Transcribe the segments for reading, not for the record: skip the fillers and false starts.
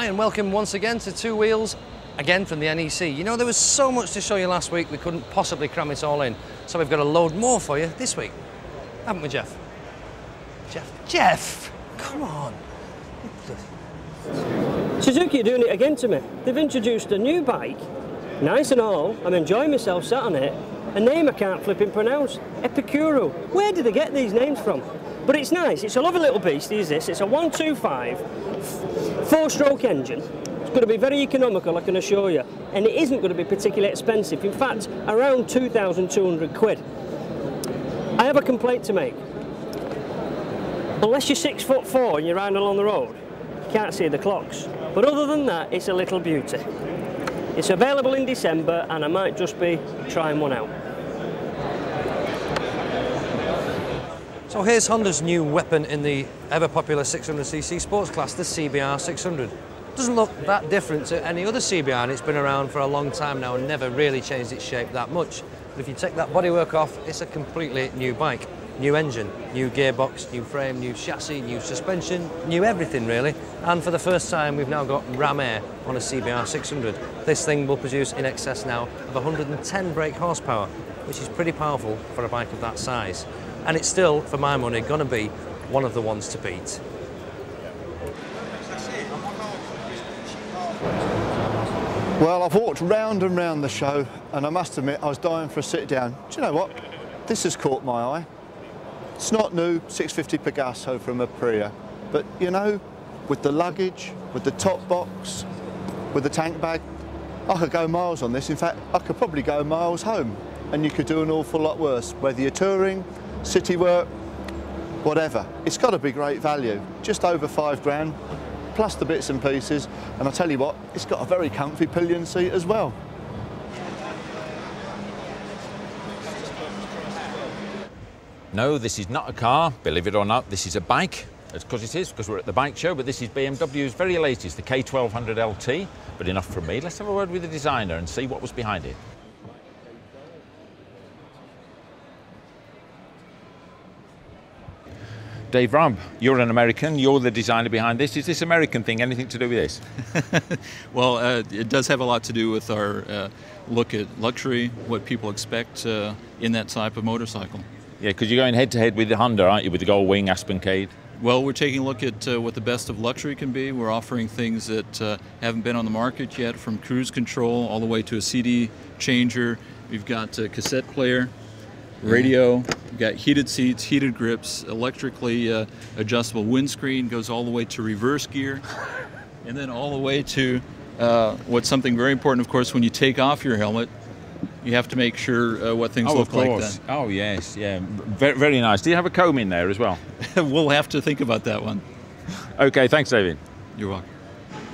Hi and welcome once again to Two Wheels, again from the NEC. You know, there was so much to show you last week, we couldn't possibly cram it all in. So we've got a load more for you this week. Haven't we, Jeff? Jeff! Come on! Suzuki are doing it again to me. They've introduced a new bike, nice and all. I'm enjoying myself sat on it. A name I can't flipping pronounce, Epicuro. Where did they get these names from? But it's nice, it's a lovely little beast, is this. It's a 125 4-stroke engine. It's going to be very economical, I can assure you. And it isn't going to be particularly expensive. In fact, around 2,200 quid. I have a complaint to make. Unless you're 6'4" and you're riding along the road, you can't see the clocks. But other than that, it's a little beauty. It's available in December and I might just be trying one out. So here's Honda's new weapon in the ever-popular 600cc sports class, the CBR 600. Doesn't look that different to any other CBR, and it's been around for a long time now and never really changed its shape that much. But if you take that bodywork off, it's a completely new bike. New engine, new gearbox, new frame, new chassis, new suspension, new everything really. And for the first time, we've now got ram air on a CBR 600. This thing will produce in excess now of 110 brake horsepower, which is pretty powerful for a bike of that size. And it's still, for my money, going to be one of the ones to beat. Well, I've walked round and round the show, and I must admit I was dying for a sit down. Do you know what? This has caught my eye. It's not new, 650 Pegaso from Aprilia, but you know, with the luggage, with the top box, with the tank bag, I could go miles on this. In fact, I could probably go miles home, and you could do an awful lot worse, whether you're touring, city work, whatever. It's got to be great value, just over £5 plus the bits and pieces, and I tell you what, it's got a very comfy pillion seat as well. No, this is not a car, believe it or not, this is a bike. It's because we're at the bike show, but this is BMW's very latest, the K1200 LT. But enough from me, let's have a word with the designer and see what was behind it. Dave Robb, you're an American, you're the designer behind this. Is this American thing anything to do with this? Well, it does have a lot to do with our look at luxury, what people expect in that type of motorcycle. Yeah, because you're going head-to-head with the Honda, aren't you, with the Gold Wing Aspencade? Well, we're taking a look at what the best of luxury can be. We're offering things that haven't been on the market yet, from cruise control all the way to a CD changer. We've got a cassette player, radio, we've got heated seats, heated grips, electrically adjustable windscreen, goes all the way to reverse gear, and then all the way to what's something very important, of course, when you take off your helmet, you have to make sure what things look like then. Oh, yes, yeah. Very, very nice. Do you have a comb in there as well? We'll have to think about that one. Okay, thanks, David. You're welcome.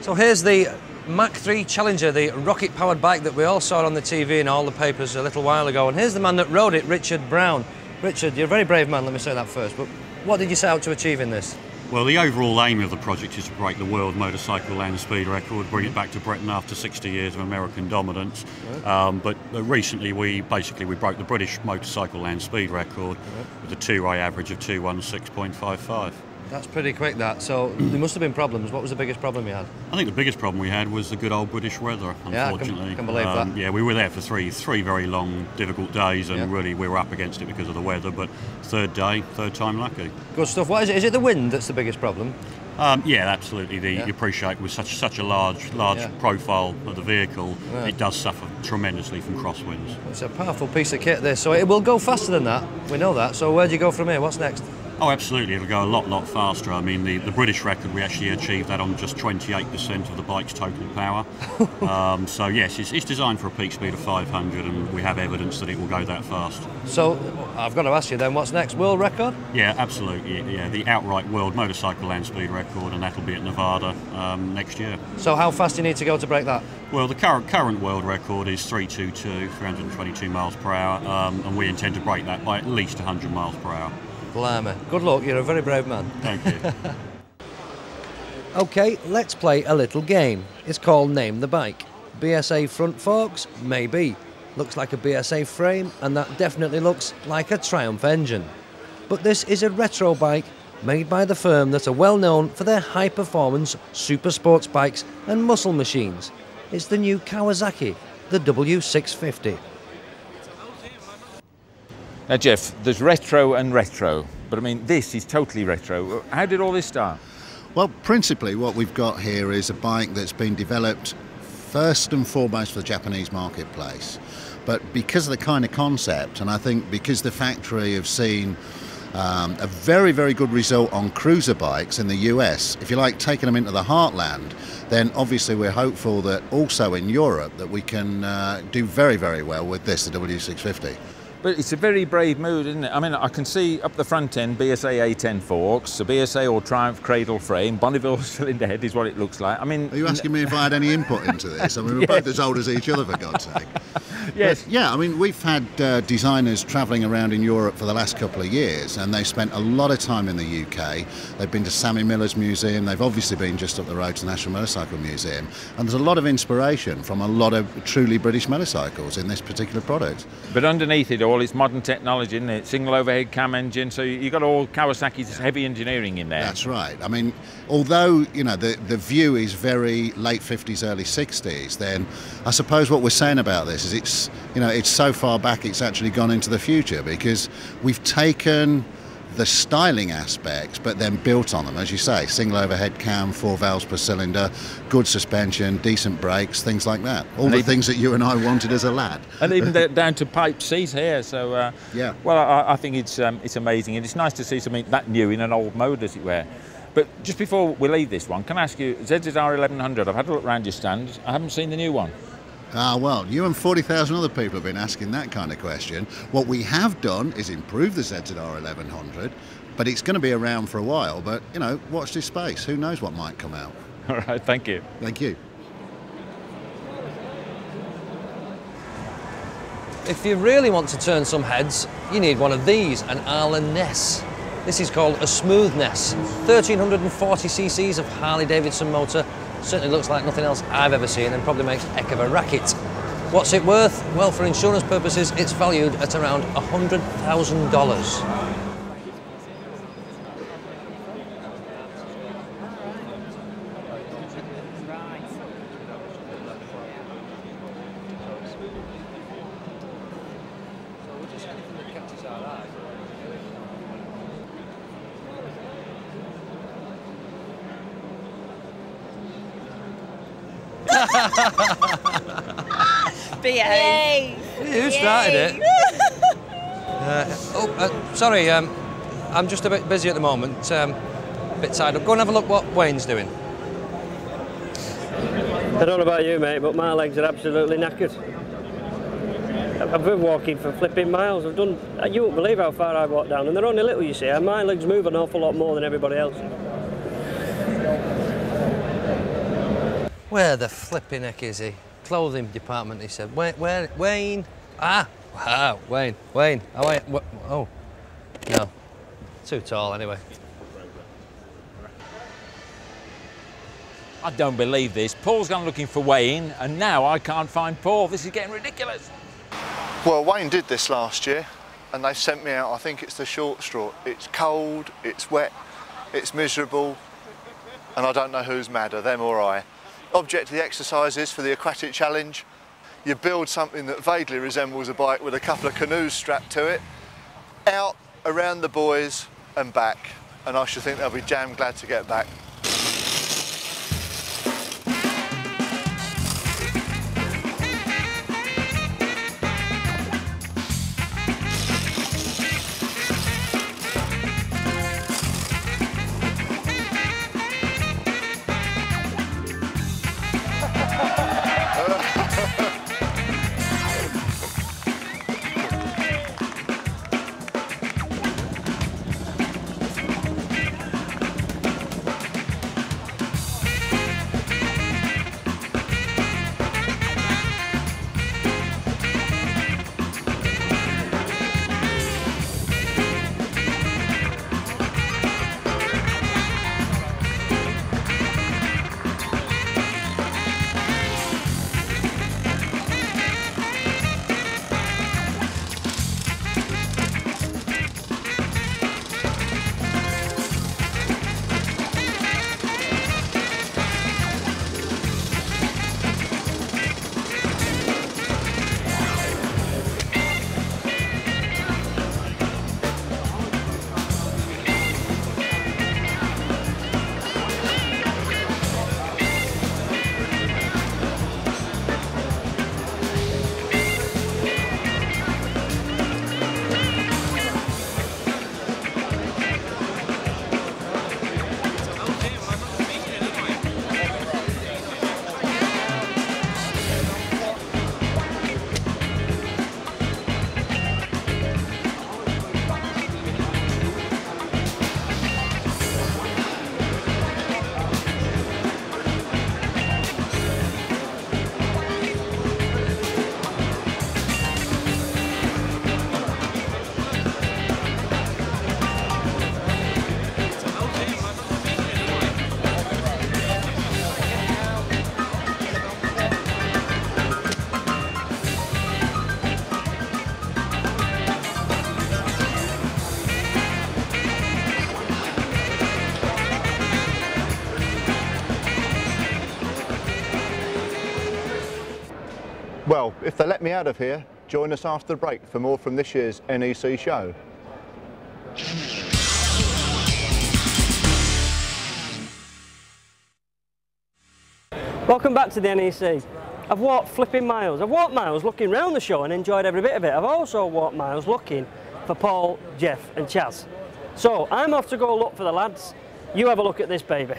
So here's the Mach 3 Challenger, the rocket-powered bike that we all saw on the TV and all the papers a little while ago. And here's the man that rode it, Richard Brown. Richard, you're a very brave man, let me say that first, but what did you set out to achieve in this? Well, the overall aim of the project is to break the world motorcycle land speed record, bring it back to Britain after 60 years of American dominance. But recently we broke the British motorcycle land speed record with a two-way average of 216.55. That's pretty quick, that. So there must have been problems. What was the biggest problem you had? I think the biggest problem we had was the good old British weather, unfortunately. Yeah, I can believe that. Yeah, we were there for three very long, difficult days, and really we were up against it because of the weather, but third time lucky. Good stuff. What is it? Is it the wind that's the biggest problem? Yeah, absolutely. You appreciate with such a large profile of the vehicle, it does suffer tremendously from crosswinds. It's a powerful piece of kit, this. So it will go faster than that. We know that. So where do you go from here? What's next? Oh, absolutely. It'll go a lot faster. I mean, the British record, we actually achieved that on just 28% of the bike's total power. So, yes, it's designed for a peak speed of 500, and we have evidence that it will go that fast. So, I've got to ask you then, what's next? World record? Yeah, absolutely. Yeah, the outright world motorcycle land speed record, and that'll be at Nevada next year. So, how fast do you need to go to break that? Well, the current world record is 322 miles per hour, and we intend to break that by at least 100 miles per hour. Blimey. Good luck, you're a very brave man. Thank you. OK, let's play a little game. It's called Name the Bike. BSA front forks? Maybe. Looks like a BSA frame, and that definitely looks like a Triumph engine. But this is a retro bike made by the firm that are well known for their high-performance super sports bikes and muscle machines. It's the new Kawasaki, the W650. Now, Jeff, there's retro and retro, but I mean, this is totally retro. How did all this start? Well, principally what we've got here is a bike that's been developed first and foremost for the Japanese marketplace. But because of the kind of concept, and I think because the factory have seen a very, very good result on cruiser bikes in the US, if you like, taking them into the heartland, then obviously we're hopeful that also in Europe that we can do very, very well with this, the W650. But it's a very brave move, isn't it? I mean, I can see up the front end BSA A10 forks, a BSA or Triumph cradle frame, Bonneville cylinder head is what it looks like. I mean, are you asking me if I had any input into this? I mean, we're both as old as each other, for God's sake. Yes. But yeah, I mean, we've had designers travelling around in Europe for the last couple of years, and they've spent a lot of time in the UK. They've been to Sammy Miller's museum. They've obviously been just up the road to the National Motorcycle Museum, and there's a lot of inspiration from a lot of truly British motorcycles in this particular product. But underneath it all, it's modern technology, isn't it? Single overhead cam engine, so you've got all Kawasaki's heavy engineering in there. That's right. I mean, although, you know, the view is very late 50s, early 60s, then I suppose what we're saying about this is it's, you know, it's so far back it's actually gone into the future, because we've taken the styling aspects but then built on them, as you say, single overhead cam, 4 valves per cylinder, good suspension, decent brakes, things like that. All the things that you and I wanted as a lad. And even down to pipe seats here, so yeah. Well, I think it's amazing, and it's nice to see something that new in an old mode, as it were. But just before we leave this one, can I ask you, ZZR 1100, I've had a look around your stand, I haven't seen the new one. Ah, well, you and 40,000 other people have been asking that kind of question. What we have done is improve the ZZR 1100, but it's going to be around for a while. But, you know, watch this space. Who knows what might come out. All right, thank you. Thank you. If you really want to turn some heads, you need one of these, an Arlen Ness. This is called a smooth Ness. 1340 cc's of Harley-Davidson motor. Certainly looks like nothing else I've ever seen, and probably makes a heck of a racket. What's it worth? Well, for insurance purposes, it's valued at around $100,000. Behave. Who started it? Sorry, I'm just a bit busy at the moment, a bit tied up. Go and have a look what Wayne's doing. I don't know about you, mate, but my legs are absolutely knackered. I've been walking for flipping miles. You won't believe how far I've walked down, and they're only little, you see, and my legs move an awful lot more than everybody else. Where the flipping heck is he? Clothing department, he said. Where Wayne? Ah, wow, Wayne. Oh, no, too tall anyway. I don't believe this. Paul's gone looking for Wayne, and now I can't find Paul. This is getting ridiculous. Well, Wayne did this last year, and they sent me out. I think it's the short straw. It's cold, it's wet, it's miserable, and I don't know who's madder, them or I. Object of the exercises for the Aquatic Challenge, you build something that vaguely resembles a bike with a couple of canoes strapped to it, out around the buoys and back, and I should think they'll be damn glad to get back. Well, if they let me out of here, join us after the break for more from this year's NEC show. Welcome back to the NEC. I've walked flipping miles. I've walked miles looking round the show and enjoyed every bit of it. I've also walked miles looking for Paul, Jeff and Chaz. So I'm off to go look for the lads. You have a look at this baby.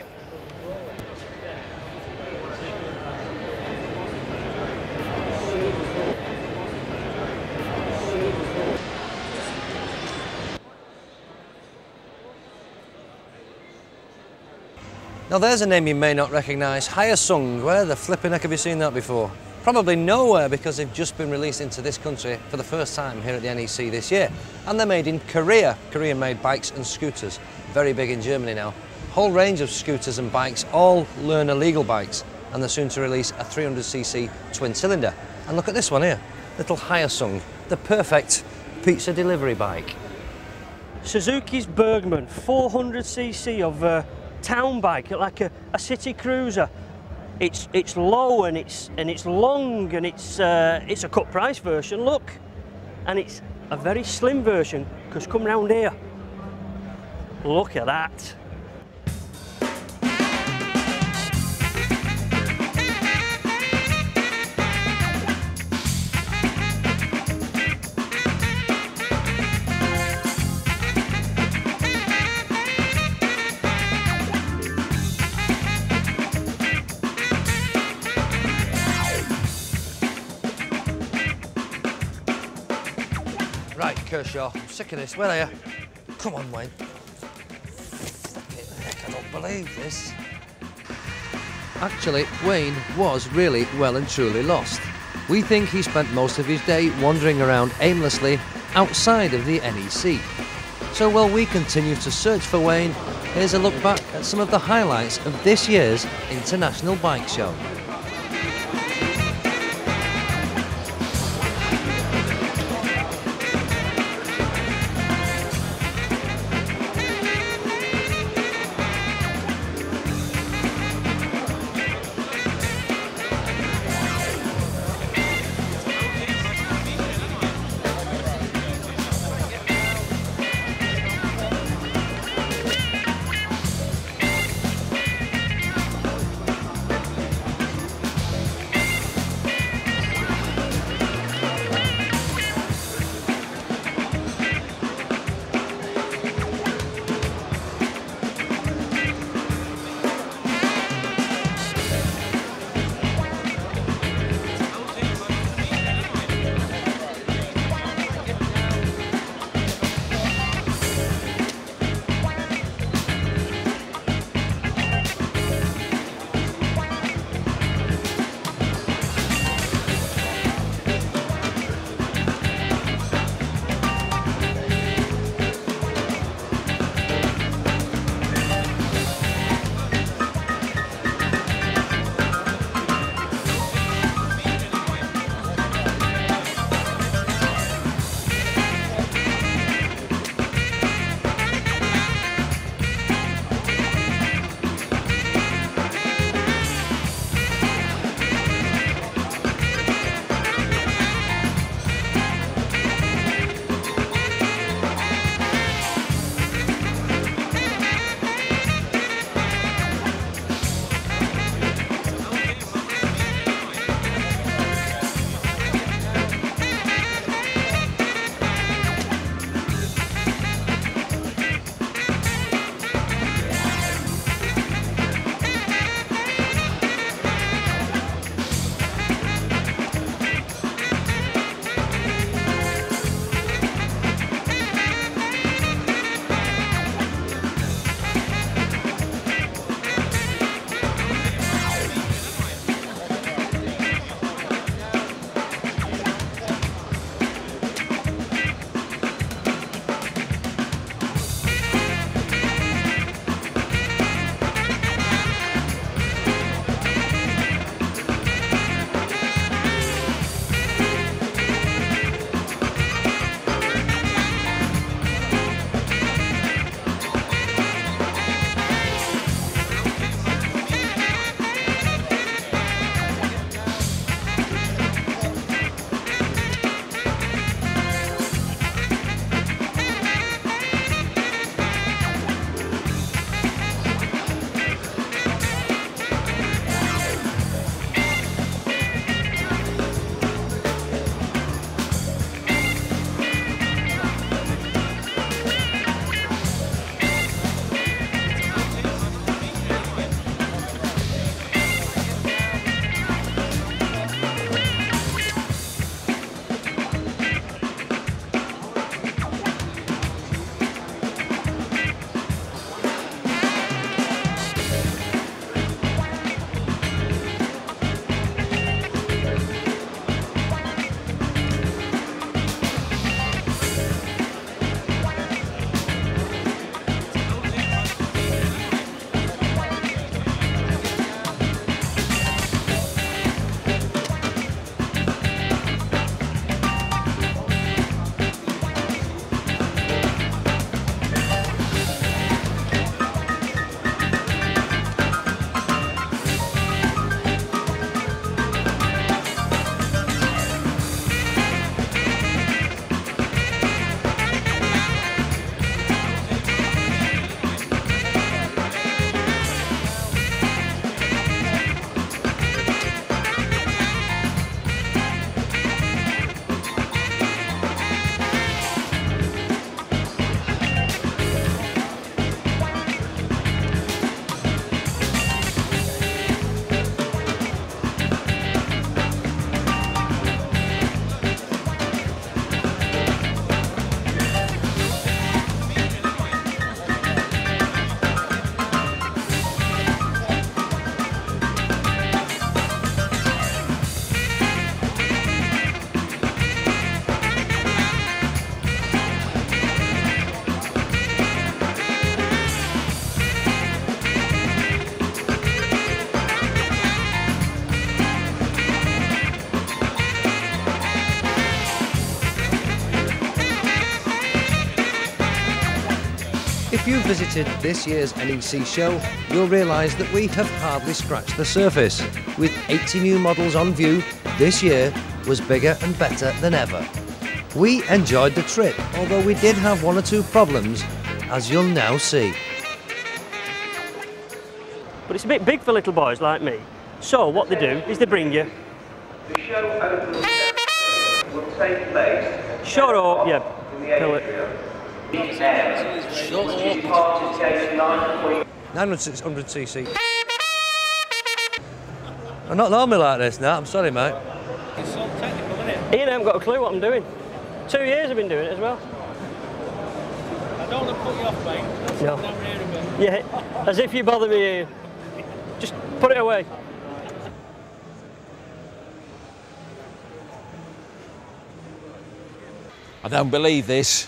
Now there's a name you may not recognise, Hyosung. Where the flipping heck have you seen that before? Probably nowhere, because they've just been released into this country for the first time here at the NEC this year. And they're made in Korea, Korean-made bikes and scooters. Very big in Germany now. Whole range of scooters and bikes, all learner legal bikes. And they're soon to release a 300cc twin cylinder. And look at this one here, little Hyosung, the perfect pizza delivery bike. Suzuki's Bergman, 400cc of town bike, like a city cruiser. It's low and it's long and it's a cut price version. Look, and it's a very slim version. Because come round here, look at that. Right, Kershaw, I'm sick of this. Where are you? Come on, Wayne. I don't believe this. Actually, Wayne was really well and truly lost. We think he spent most of his day wandering around aimlessly outside of the NEC. So while we continue to search for Wayne, here's a look back at some of the highlights of this year's International Bike Show. If you visited this year's NEC show, you'll realise that we have hardly scratched the surface. With 80 new models on view, this year was bigger and better than ever. We enjoyed the trip, although we did have one or two problems, as you'll now see. But it's a bit big for little boys like me. So what they do is they bring you. The show opens will take place. Shut up, yeah. Kill it. 900cc. I'm not normally like this now, I'm sorry mate. It's so technical, isn't it? Ian hasn't got a clue what I'm doing. 2 years I've been doing it as well. I don't want to put you off, mate. No. Yeah, as if you bother me, Ian. Just put it away. I don't believe this.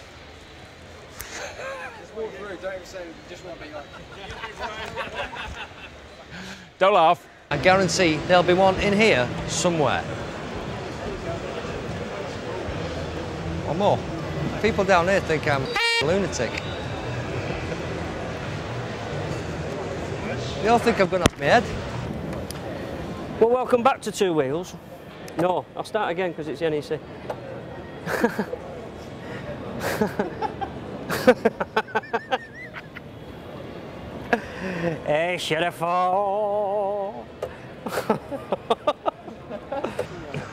Don't laugh. I guarantee there'll be one in here somewhere. Or more. People down here think I'm a lunatic. They all think I've gone off my head. Well, welcome back to Two Wheels. No, I'll start again because it's the NEC. Hey, should I fall?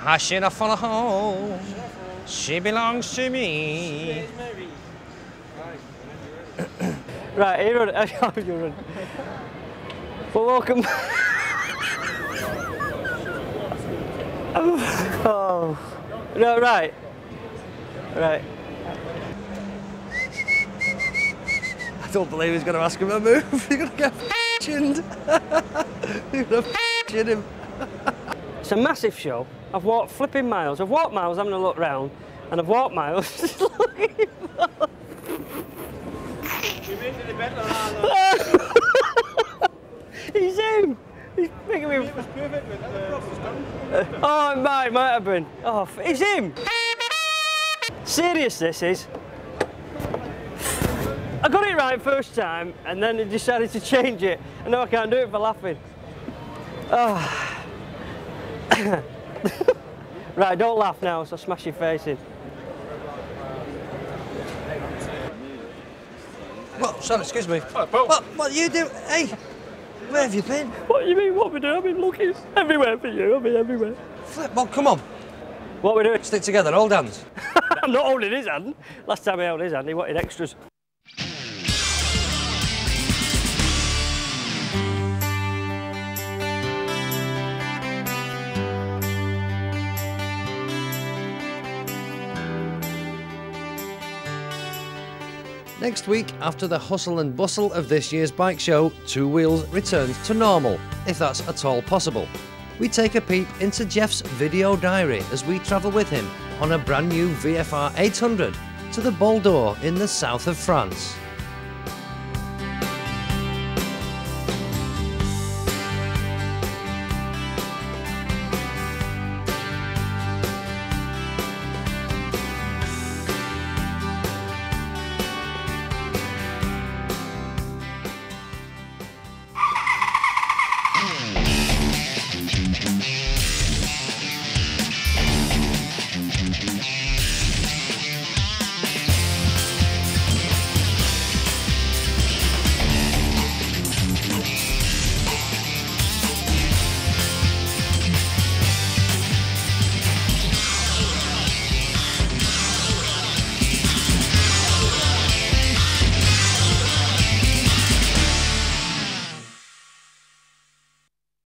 I should have followed home. She belongs to me. Right, you run. You run. Well, welcome. Oh. No, right. Right. I don't believe he's going to ask him to move. He's going to get chinned. He's going to chin him. It's a massive show. I've walked flipping miles. I've walked miles having a look round, and I've walked miles just looking for... He's him. He's making me... Oh, it might have been. Oh, it's him. Serious, this is. I got it right first time, and then he decided to change it, and now I can't do it for laughing. Oh. Right, don't laugh now, so smash your face in. What? Sorry, excuse me. What you do? Hey, where have you been? What do you mean, what we do? I've been looking everywhere for you, I've been everywhere. Flip, well, come on. What we doing? Stick together, hold hands. I'm not holding his hand. Last time I held his hand, he wanted extras. Next week, after the hustle and bustle of this year's bike show, Two Wheels returns to normal, if that's at all possible. We take a peep into Jeff's video diary as we travel with him on a brand new VFR 800 to the Bol d'Or in the south of France.